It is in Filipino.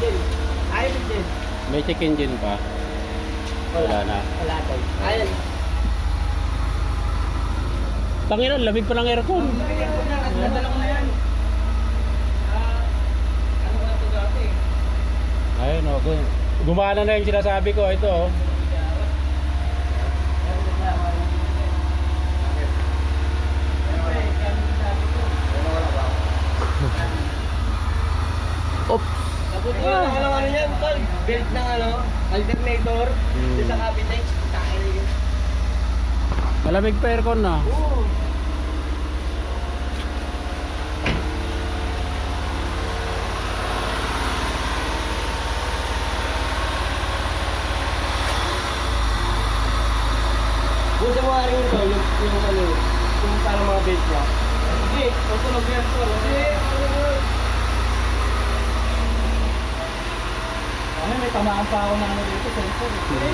engine. Ayaw engine. May check engine pa. Wala na. Wala to. Ayun. Tangina, lamig pa ng aircon. Nadala ko na yan. Ano ko na ito dati? Ayun, okay. Gumana na yung sinasabi ko. Ito, oh. Oops. Nabuti ko lang ako ng ano yan, tol. Built ng ano, alternator. Doon sa cabinet. Tayo yun. Malamig pa aircon na. Oo. Busa mo nga rin ito, yung ano, yung parang mga belt niya. Hindi, tutulog yan to. Hindi, ay, may tamaan pa ako ng ano dito, sensor. Hindi.